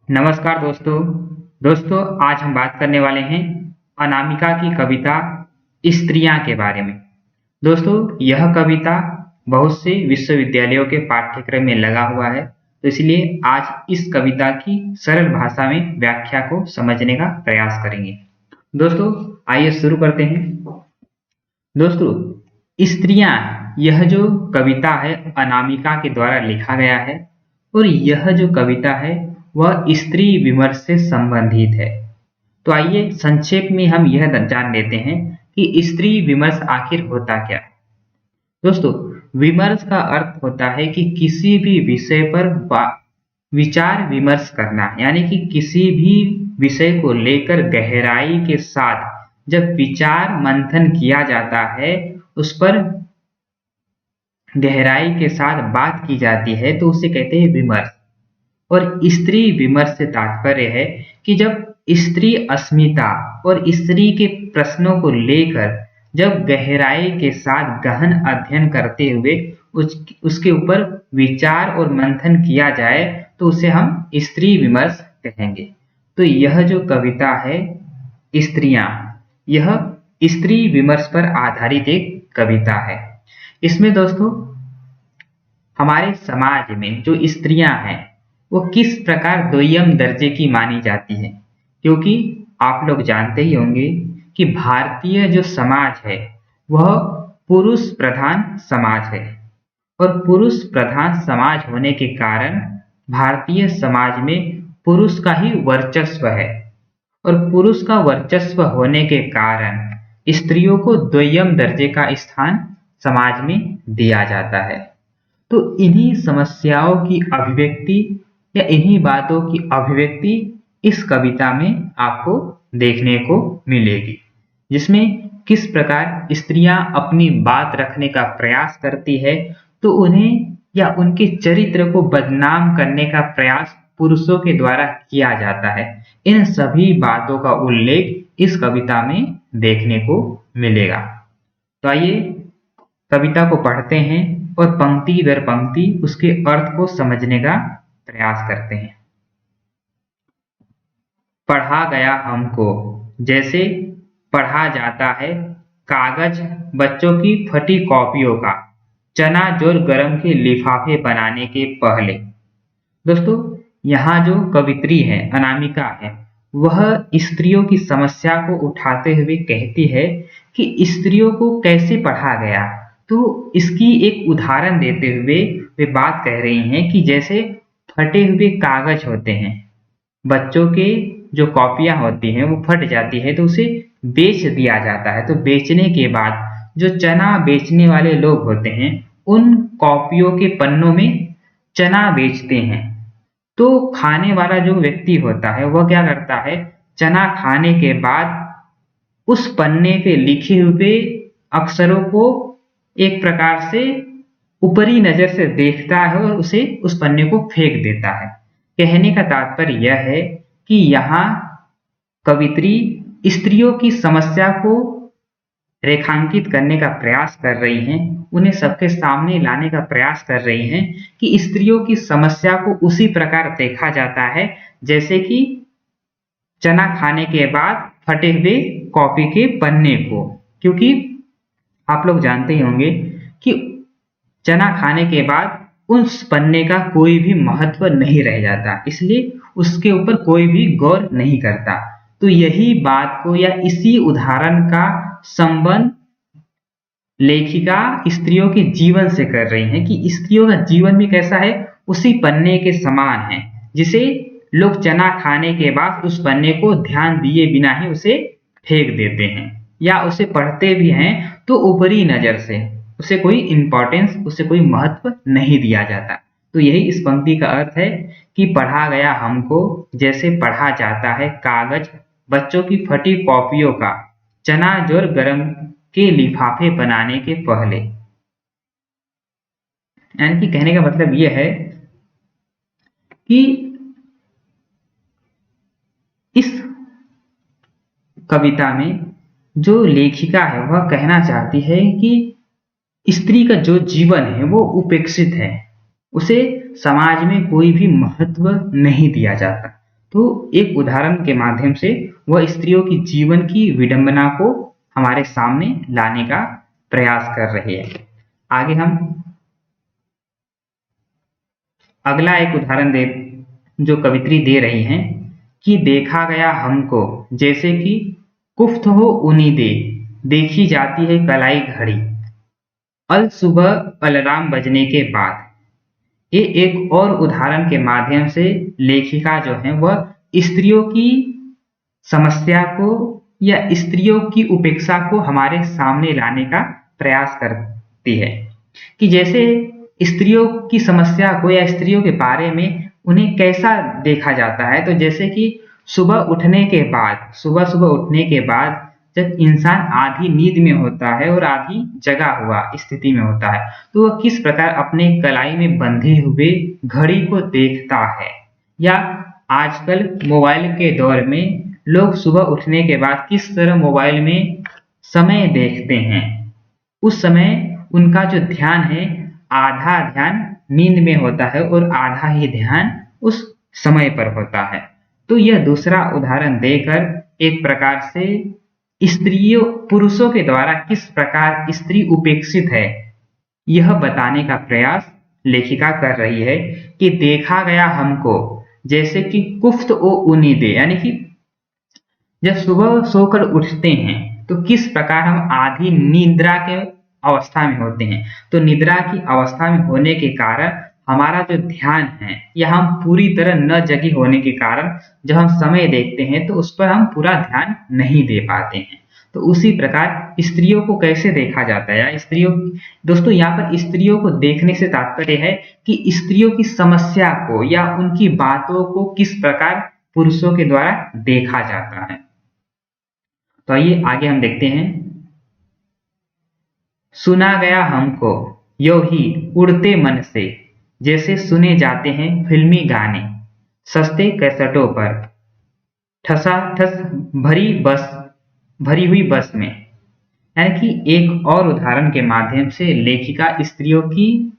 नमस्कार दोस्तों। आज हम बात करने वाले हैं अनामिका की कविता स्त्रियां के बारे में। दोस्तों, यह कविता बहुत से विश्वविद्यालयों के पाठ्यक्रम में लगा हुआ है, तो इसलिए आज इस कविता की सरल भाषा में व्याख्या को समझने का प्रयास करेंगे। दोस्तों, आइए शुरू करते हैं। दोस्तों, स्त्रियां, यह जो कविता है अनामिका के द्वारा लिखा गया है और यह जो कविता है वह स्त्री विमर्श से संबंधित है। तो आइए संक्षेप में हम यह जान लेते हैं कि स्त्री विमर्श आखिर होता क्या है। दोस्तों, विमर्श का अर्थ होता है कि किसी भी विषय पर विचार विमर्श करना, यानी कि किसी भी विषय को लेकर गहराई के साथ जब विचार मंथन किया जाता है, उस पर गहराई के साथ बात की जाती है, तो उसे कहते हैं विमर्श। और स्त्री विमर्श से तात्पर्य है कि जब स्त्री अस्मिता और स्त्री के प्रश्नों को लेकर जब गहराई के साथ गहन अध्ययन करते हुए उसके ऊपर विचार और मंथन किया जाए, तो उसे हम स्त्री विमर्श कहेंगे। तो यह जो कविता है स्त्रियां, यह स्त्री विमर्श पर आधारित एक कविता है। इसमें दोस्तों हमारे समाज में जो स्त्रियां हैं वो किस प्रकार द्वितीय दर्जे की मानी जाती है, क्योंकि आप लोग जानते ही होंगे कि भारतीय जो समाज है वह पुरुष प्रधान समाज है और पुरुष प्रधान समाज होने के कारण भारतीय समाज में पुरुष का ही वर्चस्व है और पुरुष का वर्चस्व होने के कारण स्त्रियों को द्वितीय दर्जे का स्थान समाज में दिया जाता है। तो इन्हीं समस्याओं की अभिव्यक्ति या इन्हीं बातों की अभिव्यक्ति इस कविता में आपको देखने को मिलेगी, जिसमें किस प्रकार स्त्रियां अपनी बात रखने का प्रयास करती है, तो उन्हें या उनके चरित्र को बदनाम करने का प्रयास पुरुषों के द्वारा किया जाता है। इन सभी बातों का उल्लेख इस कविता में देखने को मिलेगा। तो आइए कविता को पढ़ते हैं और पंक्ति दर पंक्ति उसके अर्थ को समझने का प्रयास करते हैं। पढ़ा गया हमको, जैसे पढ़ा जाता है कागज बच्चों की फटी कॉपियों का, चना जोर गरम के लिफाफे बनाने के पहले। दोस्तों, यहाँ जो कवित्री है अनामिका है, वह स्त्रियों की समस्या को उठाते हुए कहती है कि स्त्रियों को कैसे पढ़ा गया। तो इसकी एक उदाहरण देते हुए वे बात कह रही हैं कि जैसे फटे हुए कागज होते हैं, बच्चों के जो कॉपियां होती हैं वो फट जाती है तो उसे बेच दिया जाता है। तो बेचने के बाद जो चना बेचने वाले लोग होते हैं उन कॉपियों के पन्नों में चना बेचते हैं। तो खाने वाला जो व्यक्ति होता है वह क्या करता है, चना खाने के बाद उस पन्ने पे लिखे हुए अक्षरों को एक प्रकार से ऊपरी नजर से देखता है और उसे उस पन्ने को फेंक देता है। कहने का तात्पर्य यह है कि यहाँ कवित्री स्त्रियों की समस्या को रेखांकित करने का प्रयास कर रही हैं, उन्हें सबके सामने लाने का प्रयास कर रही हैं कि स्त्रियों की समस्या को उसी प्रकार देखा जाता है जैसे कि चना खाने के बाद फटे हुए कॉपी के पन्ने को। क्योंकि आप लोग जानते ही होंगे कि चना खाने के बाद उस पन्ने का कोई भी महत्व नहीं रह जाता, इसलिए उसके ऊपर कोई भी गौर नहीं करता। तो यही बात को या इसी उदाहरण का संबंध लेखिका स्त्रियों के जीवन से कर रही हैं कि स्त्रियों का जीवन भी कैसा है, उसी पन्ने के समान है जिसे लोग चना खाने के बाद उस पन्ने को ध्यान दिए बिना ही उसे फेंक देते हैं या उसे पढ़ते भी हैं तो ऊपरी नजर से, उसे कोई इंपॉर्टेंस, उसे कोई महत्व नहीं दिया जाता। तो यही इस पंक्ति का अर्थ है कि पढ़ा गया हमको, जैसे पढ़ा जाता है कागज बच्चों की फटी कॉपियों का, चना जोर गरम के लिफाफे बनाने के पहले। यानी कि कहने का मतलब यह है कि इस कविता में जो लेखिका है वह कहना चाहती है कि स्त्री का जो जीवन है वो उपेक्षित है, उसे समाज में कोई भी महत्व नहीं दिया जाता। तो एक उदाहरण के माध्यम से वह स्त्रियों की जीवन की विडंबना को हमारे सामने लाने का प्रयास कर रही है। आगे हम अगला एक उदाहरण दे जो कवित्री दे रही हैं कि देखा गया हमको जैसे कि कुफ्त हो ऊनी दे, देखी जाती है कलाई घड़ी, अल सुबह अलार्म बजने के बाद। ये एक और उदाहरण के माध्यम से लेखिका जो है वह स्त्रियों की समस्या को या स्त्रियों की उपेक्षा को हमारे सामने लाने का प्रयास करती है कि जैसे स्त्रियों की समस्या को या स्त्रियों के बारे में उन्हें कैसा देखा जाता है। तो जैसे कि सुबह सुबह उठने के बाद जब इंसान आधी नींद में होता है और आधी जगा हुआ स्थिति में होता है, तो वह किस प्रकार अपने कलाई में बंधे हुए घड़ी को देखता है। या आजकल मोबाइल के दौर में लोग सुबह उठने के बाद किस तरह मोबाइल में समय देखते हैं। उस समय उनका जो ध्यान है, आधा ध्यान नींद में होता है और आधा ही ध्यान उस समय पर होता है। तो यह दूसरा उदाहरण देकर एक प्रकार से स्त्रियों पुरुषों के द्वारा किस प्रकार स्त्री उपेक्षित है, यह बताने का प्रयास लेखिका कर रही है कि देखा गया हमको जैसे कि कुफ्त ओ उनीदे, यानी कि जब सुबह सोकर उठते हैं तो किस प्रकार हम आधी निद्रा के अवस्था में होते हैं। तो निद्रा की अवस्था में होने के कारण हमारा जो ध्यान है या हम पूरी तरह न जगी होने के कारण जब हम समय देखते हैं तो उस पर हम पूरा ध्यान नहीं दे पाते हैं। तो उसी प्रकार स्त्रियों को कैसे देखा जाता है या स्त्रियों, दोस्तों यहाँ पर स्त्रियों को देखने से तात्पर्य है कि स्त्रियों की समस्या को या उनकी बातों को किस प्रकार पुरुषों के द्वारा देखा जाता है। तो आइए आगे हम देखते हैं। सुना गया हमको यो ही उड़ते मन से, जैसे सुने जाते हैं फिल्मी गाने सस्ते कैसेटों पर, ठसाठस भरी हुई बस में। यानी कि एक और उदाहरण के माध्यम से लेखिका स्त्रियों की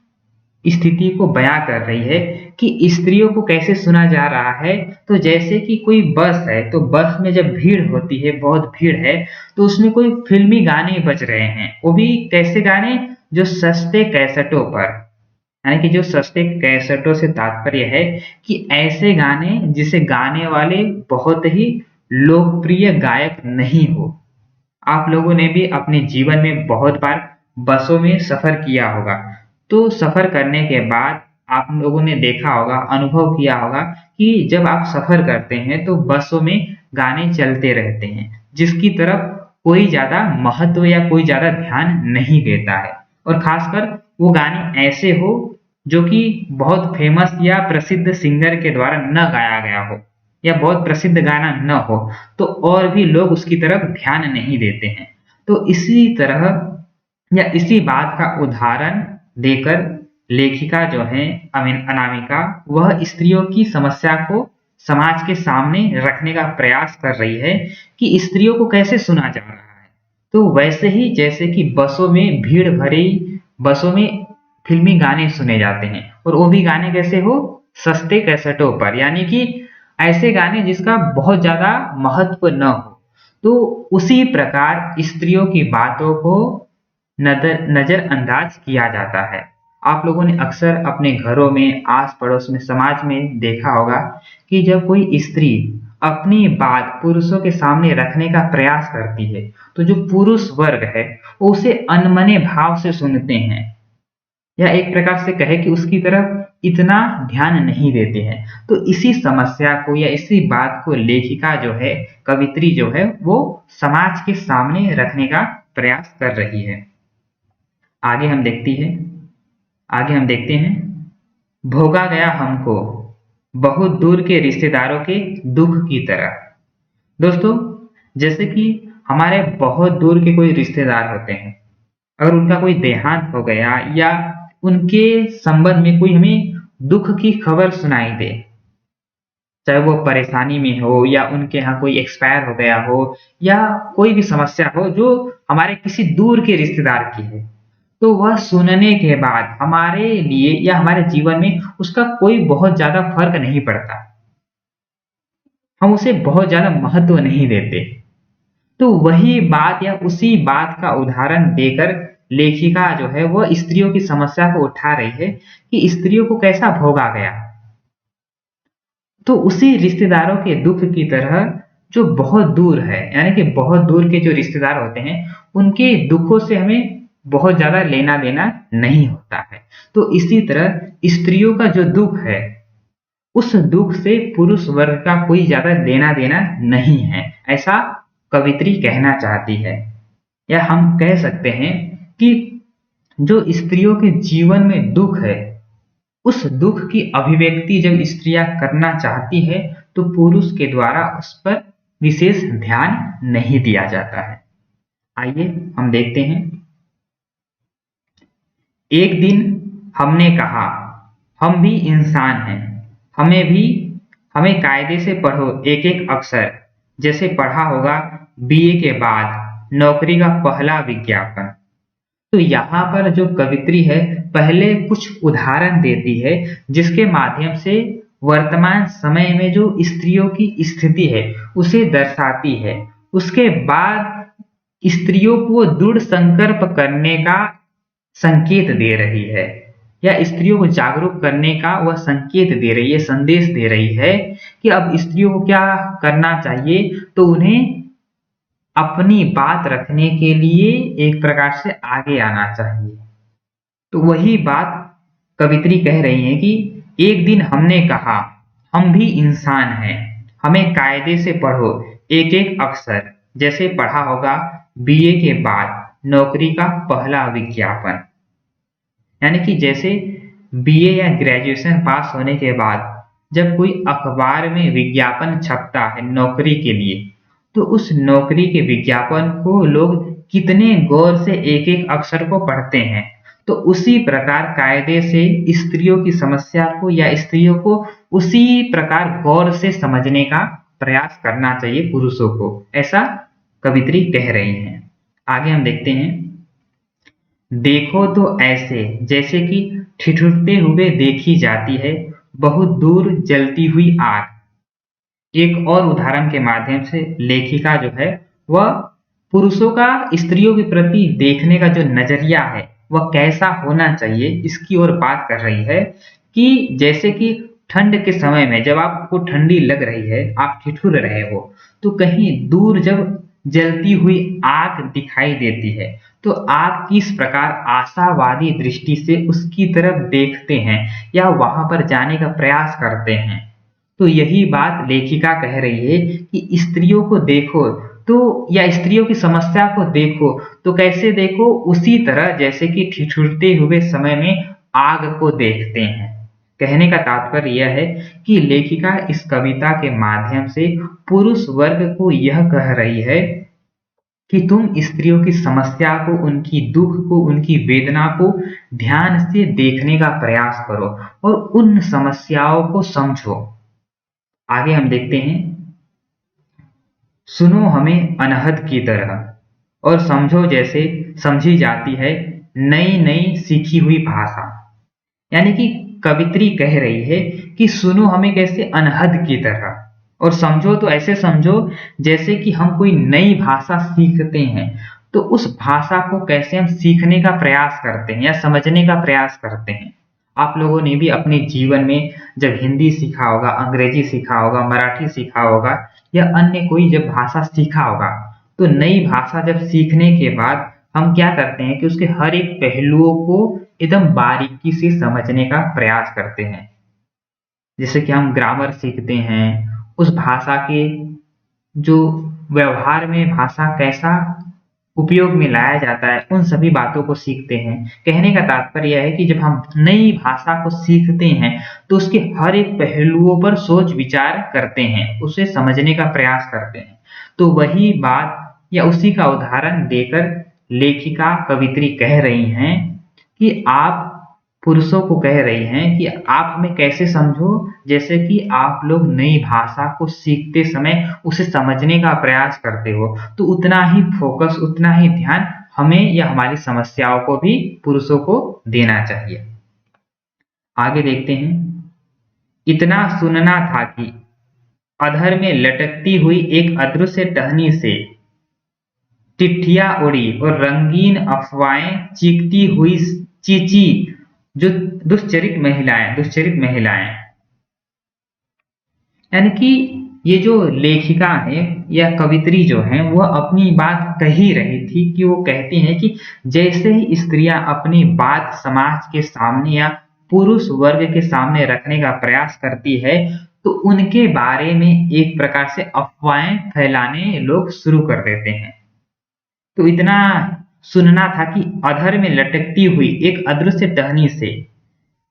स्थिति को बयां कर रही है कि स्त्रियों को कैसे सुना जा रहा है। तो जैसे कि कोई बस है, तो बस में जब भीड़ होती है, बहुत भीड़ है, तो उसमें कोई फिल्मी गाने बज रहे हैं, वो भी कैसे गाने, जो सस्ते कैसेटों पर। यानी कि जो सस्ते कैसेटों से तात्पर्य है कि ऐसे गाने जिसे गाने वाले बहुत ही लोकप्रिय गायक नहीं हो। आप लोगों ने भी अपने जीवन में बहुत बार बसों में सफर किया होगा, तो सफर करने के बाद आप लोगों ने देखा होगा, अनुभव किया होगा कि जब आप सफर करते हैं तो बसों में गाने चलते रहते हैं जिसकी तरफ कोई ज्यादा महत्व या कोई ज्यादा ध्यान नहीं देता है। और खासकर वो गाने ऐसे हो जो कि बहुत फेमस या प्रसिद्ध सिंगर के द्वारा न गाया गया हो या बहुत प्रसिद्ध गाना न हो, तो और भी लोग उसकी तरफ ध्यान नहीं देते हैं। तो इसी तरह या इसी बात का उदाहरण देकर लेखिका जो है अनामिका, वह स्त्रियों की समस्या को समाज के सामने रखने का प्रयास कर रही है कि स्त्रियों को कैसे सुना जा रहा है। तो वैसे ही जैसे कि बसों में भीड़ भरी बसों में फिल्मी गाने सुने जाते हैं, और वो भी गाने कैसे हो, सस्ते कैसेटों पर, यानी कि ऐसे गाने जिसका बहुत ज्यादा महत्व न हो। तो उसी प्रकार स्त्रियों की बातों को नजरअंदाज किया जाता है। आप लोगों ने अक्सर अपने घरों में, आस पड़ोस में, समाज में देखा होगा कि जब कोई स्त्री अपनी बात पुरुषों के सामने रखने का प्रयास करती है तो जो पुरुष वर्ग है वो उसे अनमने भाव से सुनते हैं, या एक प्रकार से कहे कि उसकी तरफ इतना ध्यान नहीं देते हैं। तो इसी समस्या को या इसी बात को लेखिका जो है, कवित्री जो है, वो समाज के सामने रखने का प्रयास कर रही है। आगे हम देखते हैं, भोगा गया हमको बहुत दूर के रिश्तेदारों के दुख की तरह। दोस्तों, जैसे कि हमारे बहुत दूर के कोई रिश्तेदार होते हैं, अगर उनका कोई देहांत हो गया या उनके संबंध में कोई हमें दुख की खबर सुनाई दे, चाहे वो परेशानी में हो या उनके यहाँ कोई एक्सपायर हो गया हो या कोई भी समस्या हो जो हमारे किसी दूर के रिश्तेदार की है, तो वह सुनने के बाद हमारे लिए या हमारे जीवन में उसका कोई बहुत ज्यादा फर्क नहीं पड़ता। हम उसे बहुत ज्यादा महत्व नहीं देते। तो वही बात या उसी बात का उदाहरण देकर लेखिका जो है वह स्त्रियों की समस्या को उठा रही है कि स्त्रियों को कैसा भोगा गया। तो उसी रिश्तेदारों के दुख की तरह जो बहुत दूर है, यानी कि बहुत दूर के जो रिश्तेदार होते हैं उनके दुखों से हमें बहुत ज्यादा लेना देना नहीं होता है। तो इसी तरह स्त्रियों का जो दुख है उस दुख से पुरुष वर्ग का कोई ज्यादा लेना देना नहीं है, ऐसा कवित्री कहना चाहती है। या हम कह सकते हैं कि जो स्त्रियों के जीवन में दुख है उस दुख की अभिव्यक्ति जब स्त्रियां करना चाहती है तो पुरुष के द्वारा उस पर विशेष ध्यान नहीं दिया जाता है। आइए हम देखते हैं। एक दिन हमने कहा हम भी इंसान हैं, हमें कायदे से पढ़ो एक एक अक्षर, जैसे पढ़ा होगा बीए के बाद नौकरी का पहला विज्ञापन। तो यहाँ पर जो कवित्री है पहले कुछ उदाहरण देती है जिसके माध्यम से वर्तमान समय में जो स्त्रियों की स्थिति है उसे दर्शाती है। उसके बाद स्त्रियों को दृढ़ संकल्प करने का संकेत दे रही है, या स्त्रियों को जागरूक करने का वह संकेत दे रही है, संदेश दे रही है कि अब स्त्रियों को क्या करना चाहिए। तो उन्हें अपनी बात रखने के लिए एक प्रकार से आगे आना चाहिए। तो वही बात कवित्री कह रही है कि एक दिन हमने कहा हम भी इंसान हैं, हमें कायदे से पढ़ो एक एक अक्षर, जैसे पढ़ा होगा बीए के बाद नौकरी का पहला विज्ञापन। यानी कि जैसे बीए या ग्रेजुएशन पास होने के बाद जब कोई अखबार में विज्ञापन छपता है नौकरी के लिए, तो उस नौकरी के विज्ञापन को लोग कितने गौर से एक एक अक्षर को पढ़ते हैं। तो उसी प्रकार कायदे से स्त्रियों की समस्या को या स्त्रियों को उसी प्रकार गौर से समझने का प्रयास करना चाहिए पुरुषों को, ऐसा कवित्री कह रही हैं। आगे हम देखते हैं। देखो तो ऐसे जैसे कि ठिठुरते हुए देखी जाती है बहुत दूर जलती हुई आग। एक और उदाहरण के माध्यम से लेखिका जो है वह पुरुषों का स्त्रियों के प्रति देखने का जो नजरिया है वह कैसा होना चाहिए इसकी ओर बात कर रही है। कि जैसे कि ठंड के समय में जब आपको ठंडी लग रही है, आप ठिठुर रहे हो, तो कहीं दूर जब जलती हुई आग दिखाई देती है तो आप किस प्रकार आशावादी दृष्टि से उसकी तरफ देखते हैं या वहां पर जाने का प्रयास करते हैं। तो यही बात लेखिका कह रही है कि स्त्रियों को देखो तो, या स्त्रियों की समस्या को देखो तो कैसे देखो, उसी तरह जैसे कि ठिठुरते हुए समय में आग को देखते हैं। कहने का तात्पर्य यह है कि लेखिका इस कविता के माध्यम से पुरुष वर्ग को यह कह रही है कि तुम स्त्रियों की समस्या को, उनकी दुख को, उनकी वेदना को ध्यान से देखने का प्रयास करो और उन समस्याओं को समझो। आगे हम देखते हैं। सुनो हमें अनहद की तरह और समझो जैसे समझी जाती है नई नई सीखी हुई भाषा। यानी कि कवित्री कह रही है कि सुनो हमें कैसे अनहद की तरह, और समझो तो ऐसे समझो जैसे कि हम कोई नई भाषा सीखते हैं तो उस भाषा को कैसे हम सीखने का प्रयास करते हैं या समझने का प्रयास करते हैं। आप लोगों ने भी अपने जीवन में जब हिंदी सीखा होगा, अंग्रेजी सीखा होगा, मराठी सीखा होगा या अन्य कोई जब भाषा सीखा होगा, तो नई भाषा जब सीखने के बाद हम क्या करते हैं कि उसके हर एक पहलुओं को एकदम बारीकी से समझने का प्रयास करते हैं। जैसे कि हम ग्रामर सीखते हैं, उस भाषा के जो व्यवहार में भाषा कैसा उपयोग में लाया जाता है उन सभी बातों को सीखते हैं। कहने का तात्पर्य यह है कि जब हम नई भाषा को सीखते हैं तो उसके हर एक पहलुओं पर सोच विचार करते हैं, उसे समझने का प्रयास करते हैं। तो वही बात या उसी का उदाहरण देकर लेखिका कवित्री कह रही हैं कि आप पुरुषों को कह रही हैं कि आप हमें कैसे समझो, जैसे कि आप लोग नई भाषा को सीखते समय उसे समझने का प्रयास करते हो, तो उतना ही फोकस, उतना ही ध्यान हमें या हमारी समस्याओं को भी पुरुषों को देना चाहिए। आगे देखते हैं। इतना सुनना था कि अधर में लटकती हुई एक अदृश्य टहनी से चिट्ठियां उड़ी और रंगीन अफवाहें चीखती हुई चींची जो दुश्चरित महिलाएं। यानी कि ये जो लेखिका है या कवित्री जो है वह अपनी बात कह ही रही थी कि वो कहती हैं कि जैसे ही स्त्रियां अपनी बात समाज के सामने या पुरुष वर्ग के सामने रखने का प्रयास करती है तो उनके बारे में एक प्रकार से अफवाहें फैलाने लोग शुरू कर देते हैं। तो इतना सुनना था कि अधर में लटकती हुई एक अदृश्य टहनी से,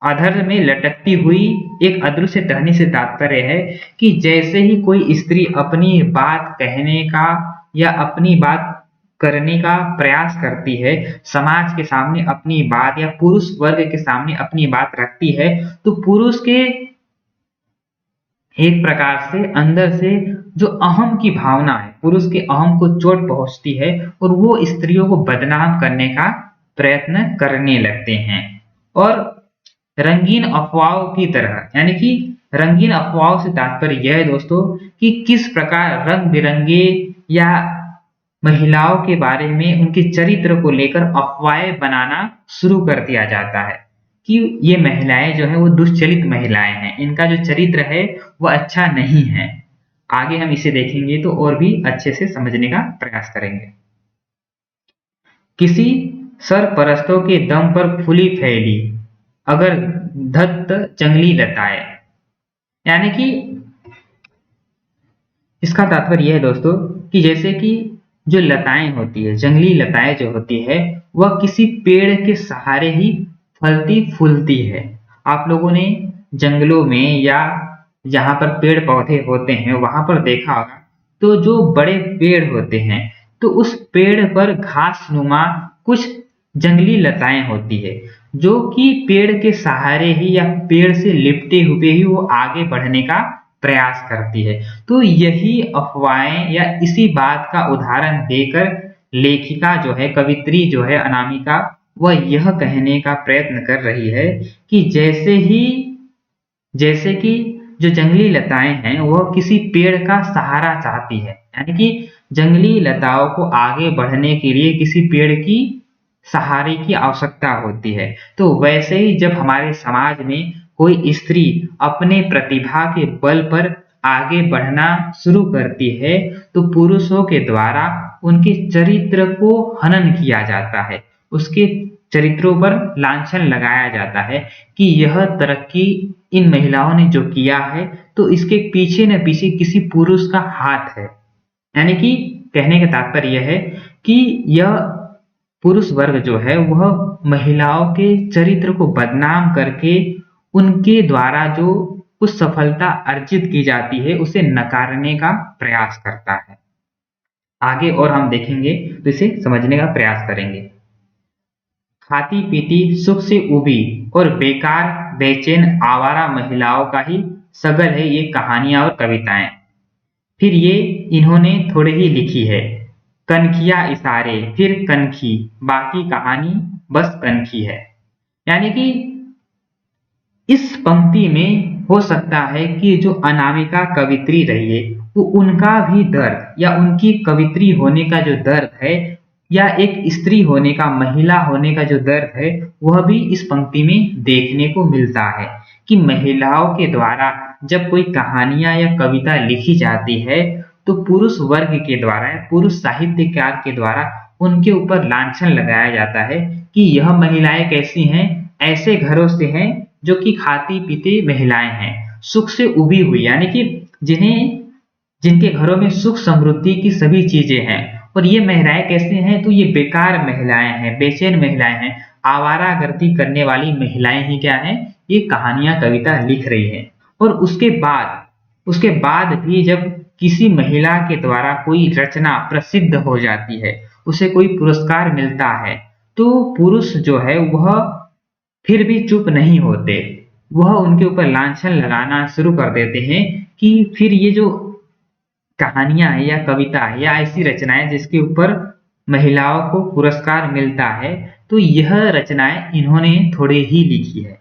अधर में लटकती हुई एक अदृश्य टहनी से तात्पर्य है कि जैसे ही कोई स्त्री अपनी बात कहने का या अपनी बात करने का प्रयास करती है, समाज के सामने अपनी बात या पुरुष वर्ग के सामने अपनी बात रखती है, तो पुरुष के एक प्रकार से अंदर से जो अहम की भावना है, पुरुष के अहम को चोट पहुंचती है और वो स्त्रियों को बदनाम करने का प्रयत्न करने लगते हैं। और रंगीन अफवाहों की तरह, यानी कि रंगीन अफवाहों से तात्पर्य यह है दोस्तों कि किस प्रकार रंग बिरंगे या महिलाओं के बारे में उनके चरित्र को लेकर अफवाहें बनाना शुरू कर दिया जाता है कि ये महिलाएं जो है वो दुश्चरित महिलाएं हैं, इनका जो चरित्र है वो अच्छा नहीं है। आगे हम इसे देखेंगे तो और भी अच्छे से समझने का प्रयास करेंगे। किसी सरपरस्तों के दम पर फूली फैली अगर धत्त जंगली लताएं, यानी कि इसका तात्पर्य यह है दोस्तों कि जैसे कि जो लताएं होती है, जंगली लताएं जो होती है वह किसी पेड़ के सहारे ही फलती फूलती है। आप लोगों ने जंगलों में या जहां पर पेड़ पौधे होते हैं वहां पर देखा होगा, तो जो बड़े पेड़ होते हैं तो उस पेड़ पर घास नुमा कुछ जंगली लताएं होती है जो कि पेड़ के सहारे ही या पेड़ से लिपटे हुए ही वो आगे बढ़ने का प्रयास करती है। तो यही अफवाहें या इसी बात का उदाहरण देकर लेखिका जो है, कवित्री जो है अनामिका, वह यह कहने का प्रयत्न कर रही है कि जैसे कि जो जंगली लताएं हैं वह किसी पेड़ का सहारा चाहती है, यानी कि जंगली लताओं को आगे बढ़ने के लिए किसी पेड़ की सहारे की आवश्यकता होती है। तो वैसे ही जब हमारे समाज में कोई स्त्री अपने प्रतिभा के बल पर आगे बढ़ना शुरू करती है तो पुरुषों के द्वारा उनके चरित्र को हनन किया जाता है, उसके चरित्रों पर लांछन लगाया जाता है कि यह तरक्की इन महिलाओं ने जो किया है तो इसके पीछे न पीछे किसी पुरुष का हाथ है। यानी कि कहने का तात्पर्य यह है कि यह पुरुष वर्ग जो है वह महिलाओं के चरित्र को बदनाम करके उनके द्वारा जो कुछ सफलता अर्जित की जाती है उसे नकारने का प्रयास करता है। आगे और हम देखेंगे तो इसे समझने का प्रयास करेंगे। खाती पीती सुख से उबी और बेकार बेचैन आवारा महिलाओं का ही सगल है ये कहानियां और कविताएं। फिर ये इन्होंने थोड़े ही लिखी है, कनखिया इशारे फिर कनखी, बाकी कहानी बस कनखी है। यानी कि इस पंक्ति में हो सकता है कि जो अनामिका कवित्री रही है वो उनका भी दर्द या उनकी कवित्री होने का जो दर्द है या एक स्त्री होने का, महिला होने का जो दर्द है वह भी इस पंक्ति में देखने को मिलता है कि महिलाओं के द्वारा जब कोई कहानियां या कविता लिखी जाती है तो पुरुष वर्ग के द्वारा, पुरुष साहित्यकार के द्वारा उनके ऊपर लांछन लगाया जाता है कि यह महिलाएं कैसी हैं, ऐसे घरों से हैं जो कि खाती पीती महिलाएं हैं, सुख से उबी हुई, यानी कि जिनके घरों में सुख समृद्धि की सभी चीजें हैं। और ये महिलाएं कैसे हैं, तो ये बेकार महिलाएं हैं, बेचैन महिलाएं हैं, आवारागर्दी करने वाली महिलाएं ही क्या हैं, ये कहानियां कविता लिख रही हैं। और उसके बाद भी जब किसी महिला के द्वारा कोई रचना प्रसिद्ध हो जाती है, उसे कोई पुरस्कार मिलता है, तो पुरुष जो है वह फिर भी चुप नहीं होते, वह उनके ऊपर लांछन लगाना शुरू कर देते हैं कि फिर ये जो कहानियां है या कविता है या ऐसी रचनाएं जिसके ऊपर महिलाओं को पुरस्कार मिलता है, तो यह रचनाएं इन्होंने थोड़े ही लिखी है।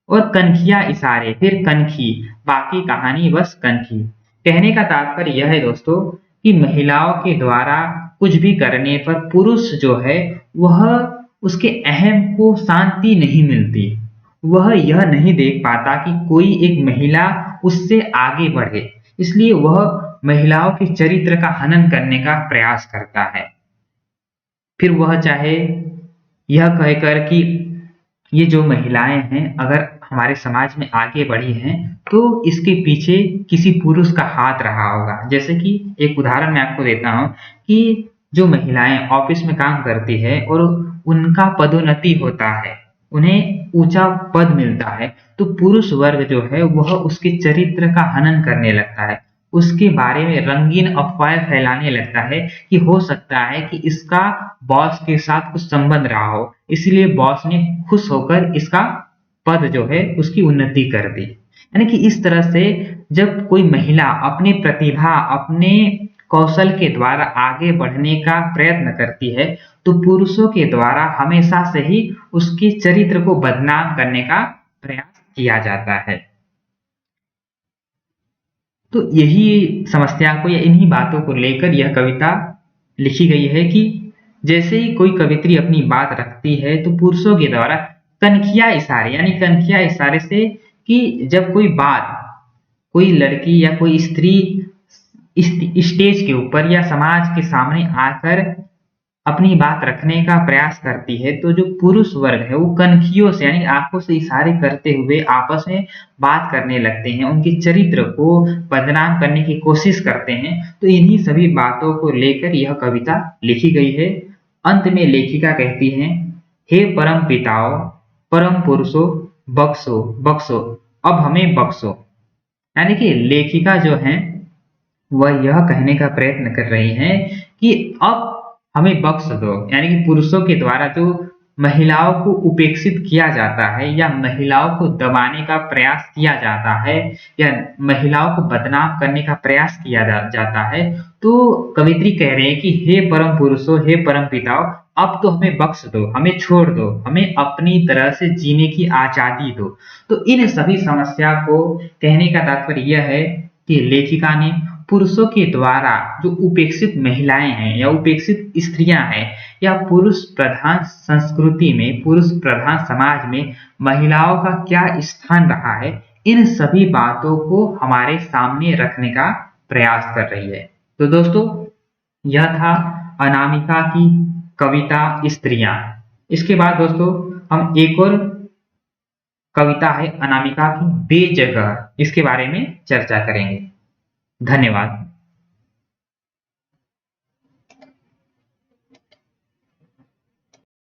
और कनखिया इशारे फिर कनखी, बाकी कहानी बस कनखी। कहने का तात्पर्य यह है दोस्तों कि महिलाओं के द्वारा कुछ भी करने पर पुरुष जो है वह उसके अहम को शांति नहीं मिलती। वह यह नहीं देख पाता कि कोई एक महिला उससे आगे बढ़े, इसलिए वह महिलाओं के चरित्र का हनन करने का प्रयास करता है। फिर वह चाहे यह कहकर कि ये जो महिलाएं हैं अगर हमारे समाज में आगे बढ़ी हैं तो इसके पीछे किसी पुरुष का हाथ रहा होगा। जैसे कि एक उदाहरण मैं आपको देता हूँ कि जो महिलाएं ऑफिस में काम करती है और उनका पदोन्नति होता है, उन्हें ऊंचा पद मिलता है, तो पुरुष वर्ग जो है वह उसके चरित्र का हनन करने लगता है, उसके बारे में रंगीन अफवाहें फैलाने लगता है कि हो सकता है कि इसका बॉस के साथ कुछ संबंध रहा हो, इसलिए बॉस ने खुश होकर इसका पद जो है उसकी उन्नति कर दी। यानी कि इस तरह से जब कोई महिला अपनी प्रतिभा, अपने कौशल के द्वारा आगे बढ़ने का प्रयत्न करती है, तो पुरुषों के द्वारा हमेशा से ही उसके चरित्र को बदनाम करने का प्रयास किया जाता है। तो यही समस्या को या इन्हीं बातों को लेकर यह कविता लिखी गई है कि जैसे ही कोई कवित्री अपनी बात रखती है तो पुरुषों के द्वारा कनखिया इशारे, यानी कनखिया इशारे से कि जब कोई बात, कोई लड़की या कोई स्त्री स्टेज के ऊपर या समाज के सामने आकर अपनी बात रखने का प्रयास करती है, तो जो पुरुष वर्ग है वो कनखियों से यानी आंखों से इशारे करते हुए आपस में बात करने लगते हैं, उनके चरित्र को बदनाम करने की कोशिश करते हैं। तो इन्हीं सभी बातों को लेकर यह कविता लिखी गई है। अंत में लेखिका कहती हैं, हे परम पिताओं, परम पुरुषों, बख्शो बख्शो, अब हमें बख्शो। यानी कि लेखिका जो है वह यह कहने का प्रयत्न कर रही हैं कि अब हमें बख्श दो, यानी कि पुरुषों के द्वारा जो महिलाओं को उपेक्षित किया जाता है या महिलाओं को दबाने का प्रयास किया जाता है या महिलाओं को बदनाम करने का प्रयास किया जाता है, तो कवित्री कह रहे हैं कि हे परम पुरुषों, हे परम पिताओं, अब तो हमें बख्श दो, हमें छोड़ दो, हमें अपनी तरह से जीने की आजादी दो। तो इन सभी समस्या को कहने का तात्पर्य यह है कि लेखिका ने पुरुषों के द्वारा जो उपेक्षित महिलाएं हैं या उपेक्षित स्त्रियां हैं या पुरुष प्रधान संस्कृति में, पुरुष प्रधान समाज में महिलाओं का क्या स्थान रहा है, इन सभी बातों को हमारे सामने रखने का प्रयास कर रही है। तो दोस्तों, यह था अनामिका की कविता स्त्रियां। इसके बाद दोस्तों हम एक और कविता है अनामिका की बेजगह, इसके बारे में चर्चा करेंगे। धन्यवाद।